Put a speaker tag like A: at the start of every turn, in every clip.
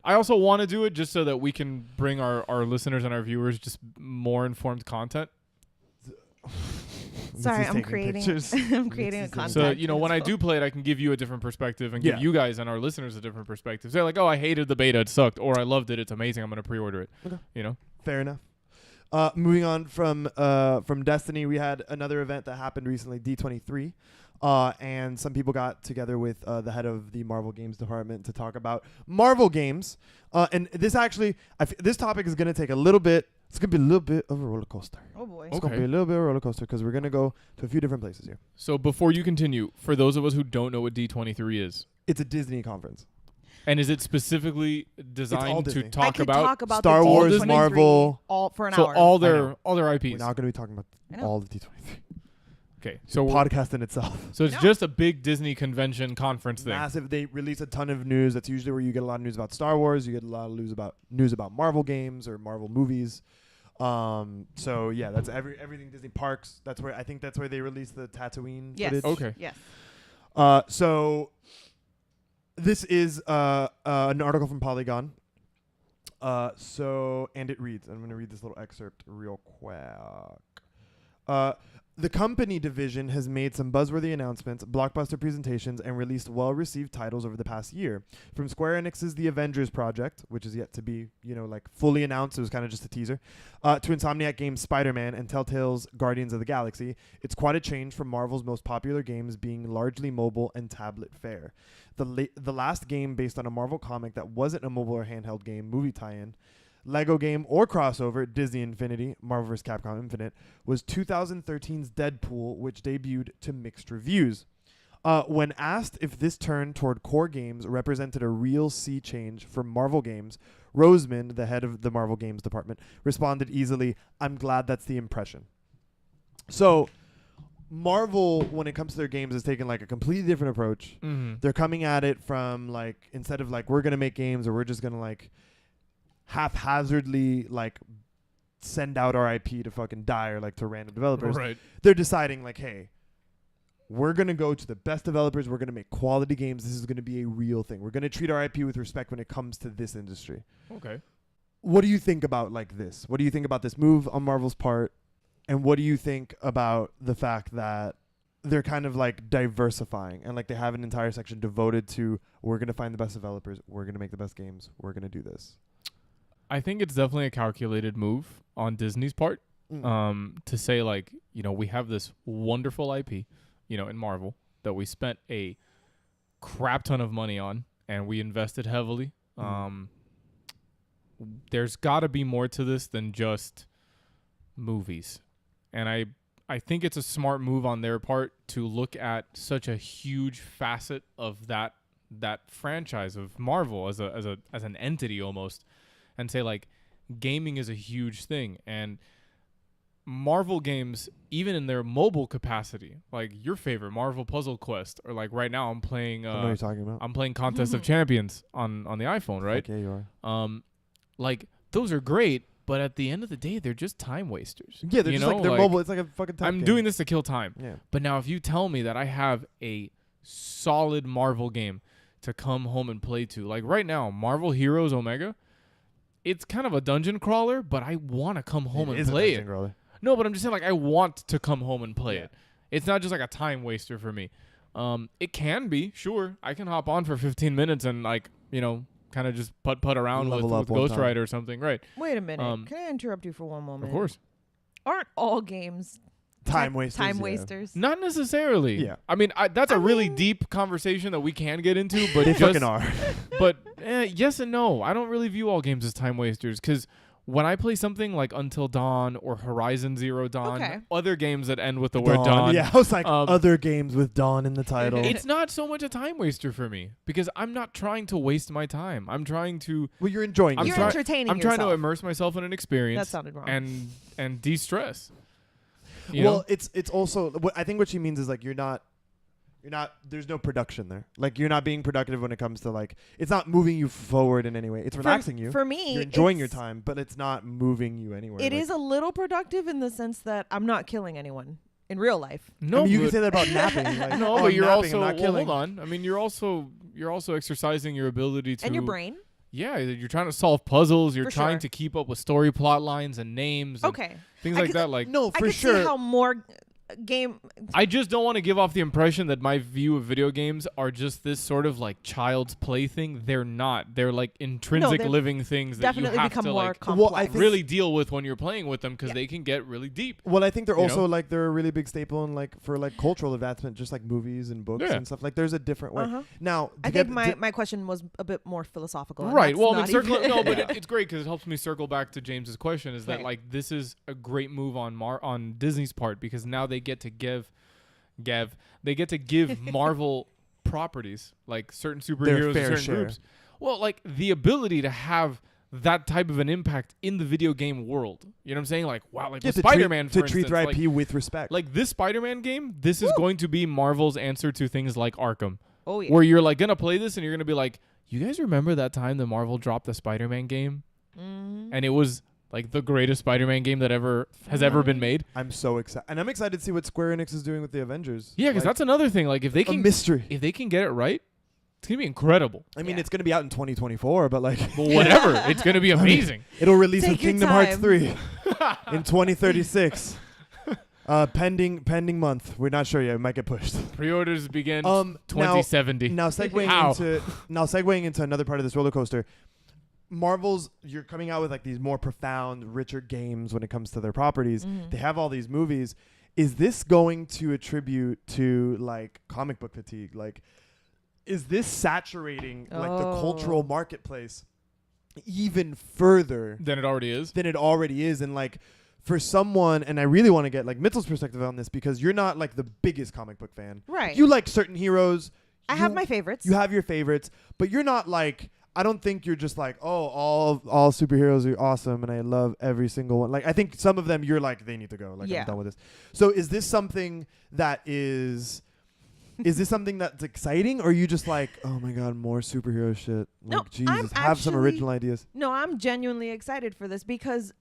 A: I also want to do it just so that we can bring our listeners and our viewers just more informed content.
B: Sorry, I'm creating a content.
A: So, when I do play it, I can give you a different perspective and give you guys and our listeners a different perspective. They're like, oh, I hated the beta. It sucked. Or I loved it. It's amazing. I'm going to pre-order it. Okay.
C: Fair enough. Moving on from Destiny, we had another event that happened recently, D23. And some people got together with the head of the Marvel Games department to talk about Marvel games. And this actually, this topic is going to take a little bit. It's going to be a little bit of a roller coaster.
B: Oh, boy.
C: It's going to be a little bit of a roller coaster because we're going to go to a few different places here.
A: So before you continue, for those of us who don't know what D23 is.
C: It's a Disney conference.
A: And is it specifically designed to
B: talk about
C: Star Wars, Marvel,
B: all for an
A: hour? So all their IPs.
C: We're not going to be talking about all of D23.
A: Okay, so
C: podcast in itself.
A: So it's just a big Disney convention conference thing.
C: Massive. They release a ton of news. That's usually where you get a lot of news about Star Wars. You get a lot of news about Marvel games or Marvel movies. So yeah, that's everything Disney parks. That's where they release the Tatooine footage.
A: Okay.
B: Yes.
C: So this is an article from Polygon. And it reads. I'm going to read this little excerpt real quick. The company division has made some buzzworthy announcements, blockbuster presentations, and released well-received titles over the past year. From Square Enix's The Avengers Project, which is yet to be, fully announced. It was kind of just a teaser. To Insomniac Games' Spider-Man and Telltale's Guardians of the Galaxy. It's quite a change from Marvel's most popular games being largely mobile and tablet fare. The last game based on a Marvel comic that wasn't a mobile or handheld game, movie tie-in, Lego game or crossover, Disney Infinity, Marvel vs. Capcom Infinite, was 2013's Deadpool, which debuted to mixed reviews. When asked if this turn toward core games represented a real sea change for Marvel games, Roseman, the head of the Marvel Games department, responded easily, "I'm glad that's the impression." So Marvel, when it comes to their games, is taking a completely different approach.
A: Mm-hmm.
C: They're coming at it from instead of we're going to make games or we're just going to haphazardly send out our IP to fucking die or to random developers.
A: Right.
C: They're deciding hey, we're going to go to the best developers. We're going to make quality games. This is going to be a real thing. We're going to treat our IP with respect when it comes to this industry.
A: Okay.
C: What do you think about this? What do you think about this move on Marvel's part? And what do you think about the fact that they're kind of diversifying and they have an entire section devoted to we're going to find the best developers. We're going to make the best games. We're going to do this.
A: I think it's definitely a calculated move on Disney's part, to say we have this wonderful IP, in Marvel that we spent a crap ton of money on and we invested heavily. There's got to be more to this than just movies. And I think it's a smart move on their part to look at such a huge facet of that franchise of Marvel as an entity almost. And say gaming is a huge thing, and Marvel games, even in their mobile capacity, your favorite Marvel Puzzle Quest, or right now I'm playing.
C: I know what you're talking about.
A: I'm playing Contest of Champions on the iPhone, right?
C: Okay, you are.
A: Those are great, but at the end of the day, they're just time wasters.
C: Yeah, they're just they're mobile. It's like a fucking time game.
A: doing this to kill time.
C: Yeah.
A: But now, if you tell me that I have a solid Marvel game to come home and play to, right now, Marvel Heroes Omega. It's kind of a dungeon crawler, but I want to come home and play it.
C: Crawler.
A: No, but I'm just saying, I want to come home and play it. It's not just a time waster for me. It can be, sure. I can hop on for 15 minutes and kind of just put around with Ghost Rider or something, right?
B: Wait a minute. Can I interrupt you for one moment?
A: Of course.
B: Aren't all games
C: time
B: wasters?
A: Not necessarily.
C: Yeah.
A: I mean, that's a really deep conversation that we can get into, but
C: they fucking are.
A: But yes and no. I don't really view all games as time wasters because when I play something like Until Dawn or Horizon Zero Dawn, other games that end with the word Dawn.
C: Yeah, I was other games with Dawn in the title.
A: It's not so much a time waster for me because I'm not trying to waste my time. I'm trying to.
C: Well, you're enjoying.
B: You're entertaining.
A: I'm trying to immerse myself in an experience.
B: That sounded wrong.
A: And de-stress.
C: It's also. I think what she means is you're not. There's no production there. You're not being productive when it comes to it's not moving you forward in any way. It's relaxing you.
B: For me,
C: you're enjoying your time, but it's not moving you anywhere.
B: It is a little productive in the sense that I'm not killing anyone in real life.
C: No, you can say that about napping.
A: No, but you're also hold on. I mean, you're also exercising your ability to
B: and your brain.
A: Yeah, you're trying to solve puzzles. You're
B: For
A: trying
B: sure.
A: to keep up with story plot lines and names. And
B: Okay.
A: things
B: I
A: like
B: could-
A: that. Like,
C: No,
B: I
C: for
B: could
C: sure.
B: see how more game.
A: I just don't want to give off the impression that my view of video games are just this sort of like child's play thing. They're not. They're like intrinsic
B: they've
A: living things that you
B: Definitely
A: have
B: become
A: to
B: more
A: like
B: complex.
C: Well, I think-
A: really deal with when you're playing with them because
B: Yeah.
A: they can get really deep.
C: Well, I think they're
A: You
C: also
A: know?
C: like they're a really big staple in like for like cultural advancement, just like movies and books
A: Yeah.
C: and stuff. Like there's a different way.
B: Uh-huh.
C: Now,
B: I
C: to
B: think
C: get
B: my question was a bit more philosophical. and
A: Right.
B: that's
A: Well, I mean,
B: not
A: circle.
B: even-
A: No, but it's great because it helps me circle back to James's question. Is that
B: Right.
A: like this is a great move on Disney's part because now they get to give Marvel properties like certain superheroes,
C: fair
A: and certain
C: share.
A: groups. Well, like the ability to have that type of an impact in the video game world. You know what I'm saying? Like wow, like
C: yeah,
A: with
C: to treat-
A: Spider-Man for
C: to treat
A: instance,
C: their IP with respect.
A: like this Spider-Man game. This is going to be Marvel's answer to things like Arkham.
B: Oh yeah.
A: Where you're like gonna play this and you're gonna be like, you guys remember that time that Marvel dropped the Spider-Man game
B: Mhm.
A: and it was like the greatest Spider-Man game that has ever been made?
C: I'm so excited, and I'm excited to see what Square Enix is doing with the Avengers.
A: Yeah, because
C: Like,
A: that's another thing. Like if they
C: a
A: can
C: mystery.
A: get it right, it's gonna be incredible.
C: I mean,
B: Yeah.
C: it's gonna be out in 2024, but like
A: But whatever, it's gonna be amazing.
C: it'll release
B: Take
C: with
B: your
C: Kingdom Hearts
B: time.
C: 3 in 2036. Pending month. We're not sure yet. It might get pushed.
A: Pre-orders begin
C: Now-
A: 2070.
C: Now segueing into another part of this roller coaster. You're coming out with like these more profound, richer games when it comes to their properties.
B: Mhm.
C: They have all these movies. Is this going to attribute to like comic book fatigue? Like, is this saturating like the cultural
B: Oh.
C: marketplace even further
A: Than it already is.
C: than it already is? And like, for someone, and I really want to get like Mitchell's perspective on this because you're not like the biggest comic book fan.
B: Right.
C: You like certain heroes.
B: I have my favorites.
C: You have your favorites, but you're not like, I don't think you're just like, oh, all superheroes are awesome and I love every single one. Like, I think some of them you're like, they need to go. Like,
B: Yeah.
C: I'm done with this. So is this something that is this something that's exciting, or are you just like, oh my God, more superhero shit? Like,
B: No,
C: Jesus,
B: I'm
C: have some
B: actually-
C: original ideas.
B: No, I'm genuinely excited for this because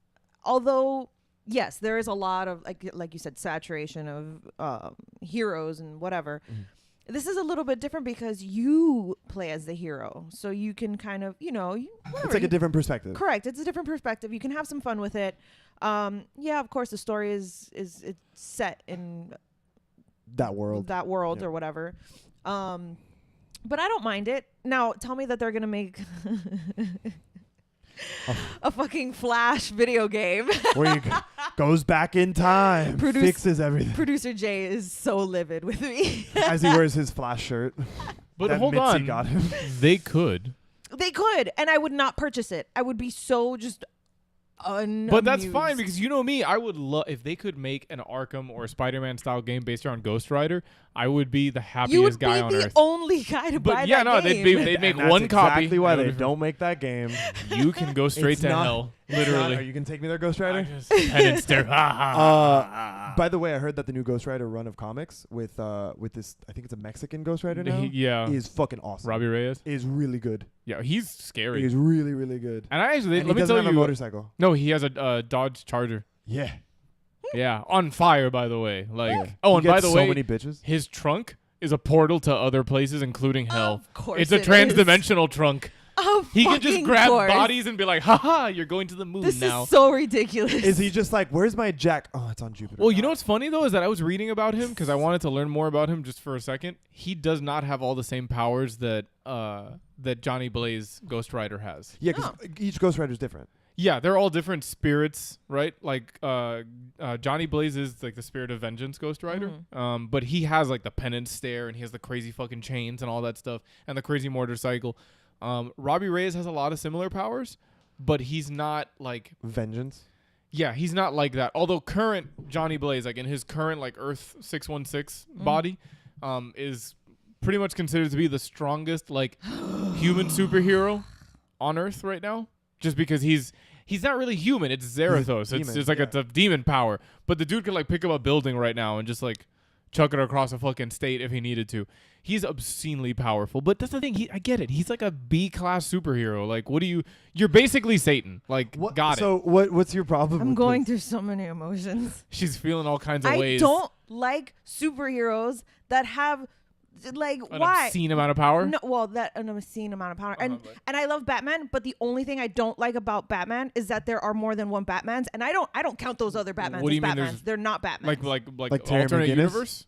B: although yes, there is a lot of like you said saturation of heroes and whatever.
C: Mhm.
B: This is a little bit different because you play as the hero. So you can kind of, whatever.
C: It's like a different perspective.
B: Correct. It's a different perspective. You can have some fun with it. Yeah, of course the story is it's set in
C: That world.
B: that world
C: Yeah.
B: or whatever. But I don't mind it. Now, tell me that they're going to make a fucking Flash video game.
C: Where he goes back in time,
B: Produce-
C: fixes everything
B: Producer Jay is so livid with me.
C: as he wears his Flash shirt.
A: But
C: that
A: hold
C: Mitzi
A: on,
C: got him.
A: they could.
B: They could, and I would not purchase it. I would be so just
A: But that's fine
B: unamused.
A: because you know me, I would love if they could make an Arkham or a Spider-Man style game based around Ghost Rider. I would be the
B: you would
A: happiest guy
B: be
A: on
B: the
A: earth.
B: only guy to buy
A: But yeah,
B: that
A: no,
B: game.
A: they'd make
C: And that's
A: one copy.
C: exactly why
A: and it
C: they
A: would-
C: don't make that game.
A: You can go straight
C: It's
A: to
C: not-
A: hell,
C: Are
A: literally.
C: you gonna take me there, Ghost Rider?
A: Penance there.
C: By the way, I heard that the new Ghost Rider run of comics with this, I think it's a Mexican Ghost Rider now,
A: Yeah,
C: is fucking awesome.
A: Robbie Reyes.
C: Is really good.
A: Yeah, he's scary.
C: He is really, really good.
A: And I actually,
C: And
A: let
C: he
A: me
C: doesn't
A: tell
C: have
A: you,
C: a motorcycle.
A: no, he has a Dodge Charger.
C: Yeah.
A: Yeah, on fire, by the way. Like,
C: Yeah.
A: oh,
C: He
A: and by
C: gets
A: the
C: so
A: way,
C: many bitches.
A: his trunk is a portal to other places, including hell.
B: Of course
A: It's a
B: it is.
A: trans-dimensional trunk.
B: Of
A: He can just
B: fucking
A: grab
B: course.
A: bodies and be like, haha, you're going to the moon
B: This
A: now.
B: is so ridiculous.
C: Is he just like, where's my jack? Oh, it's on Jupiter.
A: Well, you know what's funny though is that I was reading about him because I wanted to learn more about him just for a second. He does not have all the same powers that Johnny Blaze Ghost Rider has.
C: Yeah, because each Ghost Rider is different.
A: Yeah, they're all different spirits, right? Like Johnny Blaze is like the spirit of vengeance Ghost Rider, but he has like the penance stare and he has the crazy fucking chains and all that stuff and the crazy motorcycle. Robbie Reyes has a lot of similar powers, but he's not like
C: Vengeance.
A: yeah, he's not like that. Although current Johnny Blaze, like in his current like Earth 616 body, is pretty much considered to be the strongest like human superhero on Earth right now. Just because he's not really human. It's Zarathos. It's
C: demon,
A: like
C: yeah.
A: it's a demon power. But the dude could like pick up a building right now and just like chuck it across a fucking state if he needed to. He's obscenely powerful. But that's the thing. I get it. He's like a B-class superhero. Like, what do you... You're basically Satan. Like,
C: What,
A: got it.
C: So what's your problem?
B: I'm
C: with
B: going
C: this?
B: through so many emotions.
A: She's feeling all kinds of
B: I
A: ways.
B: don't like superheroes that have Like,
A: An
B: why?
A: obscene amount of power.
B: No, well, that an obscene amount of power,
A: but-
B: and I love Batman, but the only thing I don't like about Batman is that there are more than one Batmans, and I don't count those other Batmans
A: What do you
B: as
A: mean
B: Batmans. They're not Batmans.
C: Like Terry
A: alternate
C: McGinnis?
A: universe.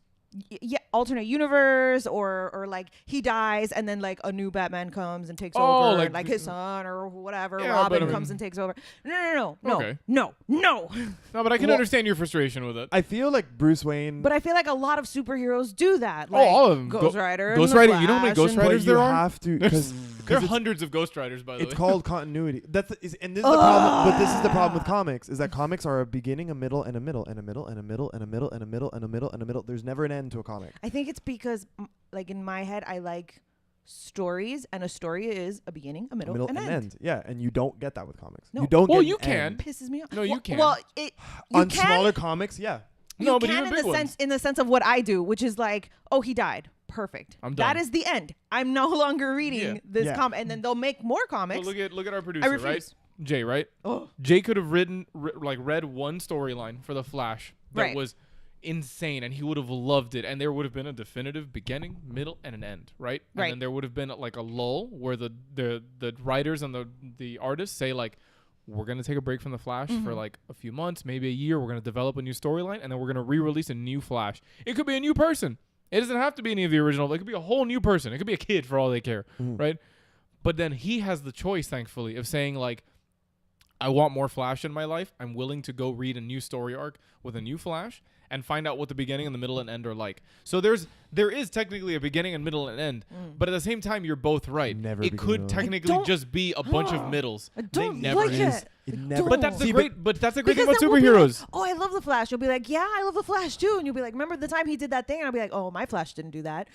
B: Yeah, alternate universe, or like he dies and then like a new Batman comes and takes
A: Oh,
B: over,
A: like
B: and like his son or whatever,
A: Yeah,
B: Robin
A: but I mean-
B: comes and takes over. No,
A: Okay.
B: no.
A: No, but I can
C: Well-
A: understand your frustration with it.
C: I feel like Bruce Wayne.
B: But I feel like a lot of superheroes do that.
A: Oh,
B: Like
A: all of them.
B: Ghost Rider,
A: Ghost
B: and the
A: Rider, you know how many
B: Flash,
A: Ghost
B: and-
A: Riders
C: but you
A: there are?
C: have to because
A: There are hundreds of Ghost Riders, by the
C: it's
A: way.
C: called continuity. And this is the problem. But this is the problem with comics: is that comics are a beginning, a middle, and a middle, and a middle, and a middle, and a middle, and a middle, and a middle, and a middle. There's never an end to a comic.
B: I think it's because, like in my head, I like stories, and a story is a beginning, a middle,
C: Middle
B: and
C: and
B: end.
C: end. Yeah, and you don't get that with comics.
B: No.
C: You don't.
A: Well,
C: get
A: you
C: an
A: can.
C: end.
B: Pisses me off.
A: No, you
B: well,
A: can.
B: Well, you
C: On
B: can.
C: smaller comics, yeah.
B: You
A: No, but
B: can
A: even
B: in
A: big
B: the
A: ones.
B: sense of what I do, which is like, oh, he died. Perfect.
A: I'm
B: That
A: done.
B: is the end. I'm no longer reading
A: Yeah.
B: this
C: Yeah.
B: comic, and then they'll make more
A: But
B: comics.
A: look at our
B: I
A: producer, right?
B: refuse.
A: Jay, right?
B: Oh,
A: Jay could have read one storyline for the Flash that
B: Right.
A: was insane, and he would have loved it, and there would have been a definitive beginning, middle, and an end, right? And
B: Right.
A: then there would have been like a lull where the writers and the artists say like, we're gonna take a break from the Flash for like a few months, maybe a year. We're gonna develop a new storyline, and then we're gonna re-release a new Flash. It could be a new person. It doesn't have to be any of the original. It could be a whole new person. It could be a kid for all they care, right? But then he has the choice, thankfully, of saying like, I want more Flash in my life. I'm willing to go read a new story arc with a new Flash and find out what the beginning and the middle and end are like. So there is technically a beginning and middle and end, but at the same time, you're both right.
C: Never
A: It
C: beginning
A: could
C: and
A: technically
B: don't-
A: just be a bunch of middles.
B: I
A: They
B: don't
A: never
B: like
A: is.
B: it.
C: It
B: I
C: never-
B: don't.
A: But that's the
C: See,
A: great. But that's the great thing
B: Because
A: about
B: then we'll be like,
A: superheroes.
B: oh, I love the Flash. You'll be like, yeah, I love the Flash too, and you'll be like, remember the time he did that thing? And I'll be like, oh, my Flash didn't do that.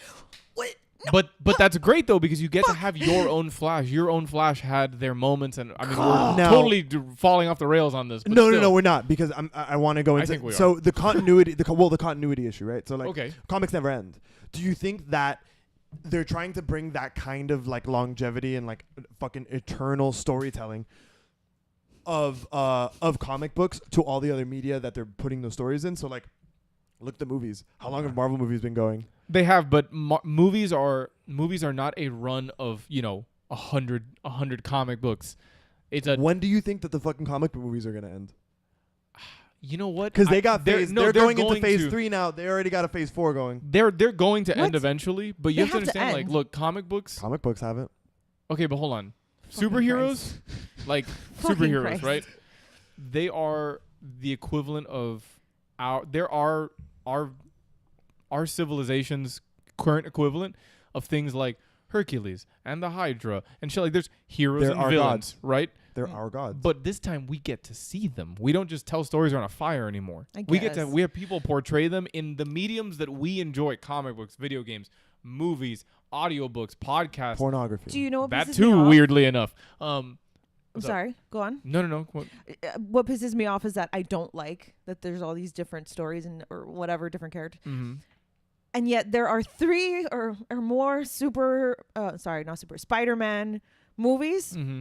B: What? No.
A: But that's great though, because you get to have your own Flash. Your own Flash had their moments, and I mean we're
C: Now-
A: totally falling off the rails on this. But
C: No,
A: still.
C: we're not because I want to go
A: I
C: into.
A: think we
C: so the continuity, the continuity issue, right? So like,
A: Okay.
C: comics never end. Do you think that they're trying to bring that kind of like longevity and like fucking eternal storytelling of comic books to all the other media that they're putting those stories in? So like, look at the movies. How long have Marvel movies been going?
A: They have, but movies are not a run of 100 comic books. It's a
C: When do you think that the fucking comic book movies are gonna end?
A: you know what?
C: Because they got
A: they're-
C: phase.
A: no,
C: they're going into
A: going
C: phase
A: to.
C: 3 now. They already got a phase 4 going.
A: They're going to end
B: What?
A: eventually, but you
B: They
A: have to
B: have to
A: understand. Like,
B: end.
A: look, comic books.
C: Comic books haven't.
A: Okay, but hold on.
B: Fucking
A: Superheroes, like
B: Fucking
A: superheroes,
B: Christ.
A: right? They are the equivalent of our civilization's current equivalent of things like Hercules and the Hydra and shit. Like, there's heroes
C: They're
A: and
C: our
A: villains,
C: gods.
A: right?
C: They're our gods.
A: But this time we get to see them. We don't just tell stories around a fire anymore.
B: I
A: We
B: guess.
A: have people portray them in the mediums that we enjoy: comic books, video games, movies, audiobooks, podcasts.
C: Pornography.
B: Do you know what
A: That
B: pisses me
A: too,
B: off?
A: weirdly enough.
B: I'm
A: what's up?
B: sorry. Go on.
A: No.
B: What pisses me off is that I don't like that there's all these different stories and or whatever different characters,
A: Mm-hmm.
B: and yet there are 3 or more Spider-Man movies,
A: Mm-hmm.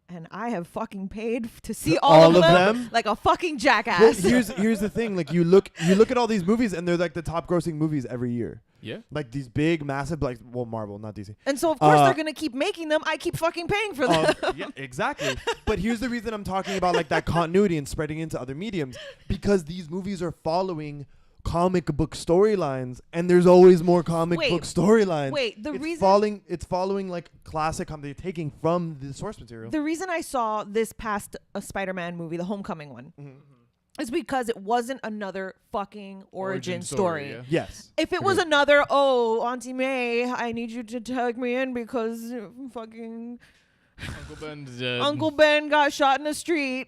B: and I have fucking paid to see
C: All
B: all
C: of
B: of
C: them?
B: like a fucking
C: Well,
B: jackass.
C: here's the thing. Like you look at all these movies, and they're like the top grossing movies every year.
A: Yeah.
C: Like these big, massive, like Marvel, not DC.
B: and so of course
C: Uh,
B: they're gonna keep making them. I keep fucking paying for them.
C: Yeah, exactly. But here's the reason I'm talking about like that continuity and spreading into other mediums, because these movies are following comic book storylines, and there's always more comic
B: Wait,
C: book storylines.
B: Wait, the
C: it's
B: reason
C: it's following like classic they're taking from the source material.
B: the reason I saw this past a Spider-Man movie, the Homecoming one,
C: Mhm.
B: is because it wasn't another fucking origin story.
A: yeah.
C: Yes.
B: If it was
C: Agreed.
B: another, oh, Auntie May, I need you to tag me in because fucking
A: Uncle Ben's dead.
B: Uncle Ben got shot in the street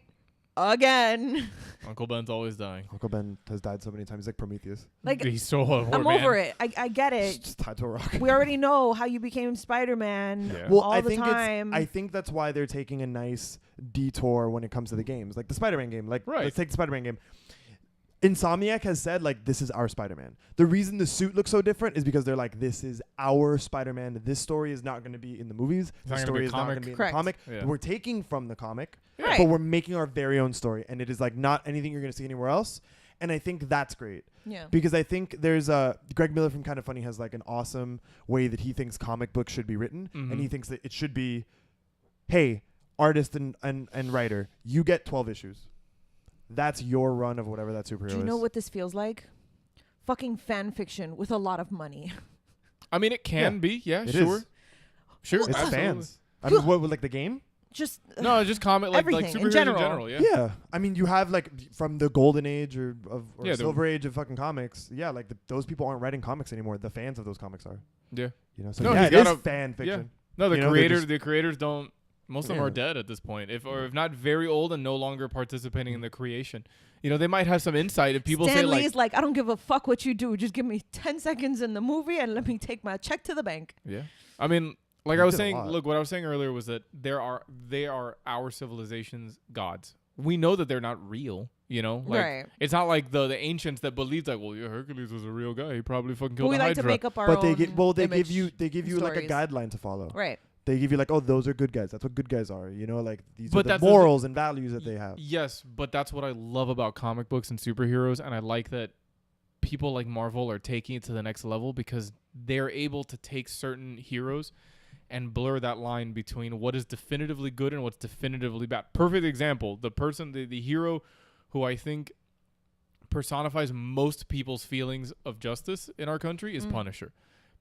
B: again.
A: Uncle Ben's always dying.
C: Uncle Ben has died so many times. He's like Prometheus.
B: Like,
A: He's so a
B: I'm
A: man.
B: over it. I get
C: He's
B: it.
C: just tied to a rock.
B: We already know how you became Spider-Man
A: Yeah.
C: Well,
B: all
C: I
B: the
C: think
B: time.
C: I think that's why they're taking a nice detour when it comes to the games, like the Spider-Man game. Like,
A: Right.
C: let's take the Spider-Man game. Insomniac has said like this is our Spider-Man. The reason the suit looks so different is because they're like, this is our Spider-Man. This story is not going to be in the movies.
A: It's
C: The
A: not gonna
C: story
A: be a
C: is not going to
A: comic.
C: be in
B: Correct.
C: the comic.
A: Yeah.
C: We're taking from the comic,
B: Right.
C: but we're making our very own story, and it is like not anything you're going to see anywhere else. And I think that's great.
B: Yeah.
C: Because I think there's Greg Miller from Kind of Funny has like an awesome way that he thinks comic books should be written. And he thinks that it should be, hey, artist and writer, you get 12 issues. That's your run of whatever that superhero is.
B: Do you know what this feels like? Fucking fan fiction with a lot of money.
A: I mean, it can be. Yeah,
C: It
A: sure.
C: is.
A: Sure.
C: It's
A: absolutely.
C: fans. I mean, what, like the game?
B: Just
A: No, just comic like
B: everything in
A: superheroes in
B: general.
A: general. Yeah.
C: Yeah. I mean, you have like from the golden age or
A: Yeah,
C: silver age of fucking comics. Yeah, like those people aren't writing comics anymore. The fans of those comics are.
A: Yeah.
C: You know, so
A: No,
C: yeah,
A: he's
C: it is
A: got a-
C: fan fiction.
A: No, the
C: You know, they're
A: creators.
C: just-
A: The creators don't. Most of them
C: Yeah.
A: are dead at this point, if not very old and no longer participating in the creation. You know, they might have some insight if people
B: Stan
A: say like,
B: Lee's like, I don't give a fuck what you do. Just give me 10 seconds in the movie and let me take my check to the bank.
A: yeah. I mean, like
C: He
A: I was
C: did a
A: saying,
C: lot.
A: look, what I was saying earlier was that they are our civilization's gods. We know that they're not real. You know, like
B: Right.
A: it's not like the ancients that believed like, well, yeah, Hercules was a real guy. He probably fucking
B: But
A: killed
B: we
A: the
B: like
A: Hydra.
B: to make up our
C: But
B: own
C: they give
B: image
C: you like a
B: stories.
C: guideline to follow.
B: Right.
C: They give you like, oh, those are good guys. That's what good guys are. You know, like these
A: But
C: are the
A: that's the
C: morals and values that they have.
A: Yes, but that's what I love about comic books and superheroes, and I like that people like Marvel are taking it to the next level because they're able to take certain heroes and blur that line between what is definitively good and what's definitively bad. Perfect example, the hero who I think personifies most people's feelings of justice in our country is Punisher.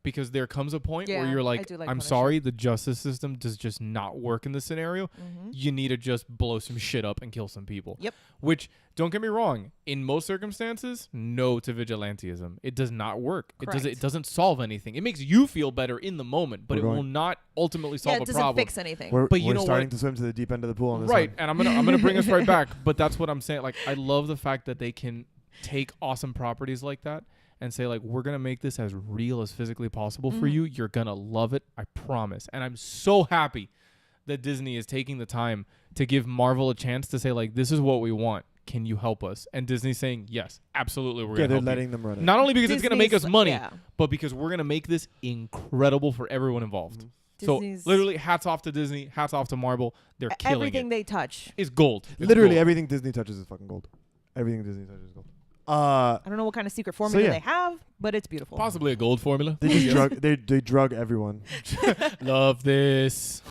A: Because there comes a point where
B: Yeah,
A: you're
B: I
A: like,
B: do like
A: I'm
B: Punisher.
A: sorry, the justice system does just not work in this scenario. You need to just blow some shit up and kill some people.
B: Yep.
A: Which, don't get me wrong, in most circumstances, no to vigilantism. It does not work.
B: Correct.
A: It doesn't solve anything. It makes you feel better in the moment, but
C: We're
A: it will
C: going-
A: not ultimately
B: Yeah,
A: solve
B: it
A: a
B: doesn't
A: problem.
B: fix anything.
C: We're,
A: But you
C: we're
A: know
C: starting
A: what?
C: to swim to the deep end of the pool on this
A: Right,
C: one.
A: and I'm gonna bring us right back. But that's what I'm saying. Like, I love the fact that they can take awesome properties like that and say, like, we're going to make this as real as physically possible for you. You're going to love it. I promise. And I'm so happy that Disney is taking the time to give Marvel a chance to say, like, this is what we want. Can you help us? And Disney's saying, yes, absolutely. We're
C: Yeah,
A: going to
C: they're
A: help
C: letting
A: you.
C: them run it.
A: Not only because it's going to make us
B: Disney's-
A: money,
B: yeah.
A: but because we're going to make this incredible for everyone involved. So
B: Disney's-
A: literally, hats off to Disney, hats off to Marvel. They're killing
B: Everything
A: it.
B: they touch.
A: It's gold. It's
C: Literally
A: gold.
C: everything Disney touches is fucking gold. Everything Disney touches is gold.
B: I don't know what kind of secret formula
C: yeah.
B: they have, but it's beautiful.
A: Possibly a gold formula.
C: They just drug they drug everyone.
A: Love this.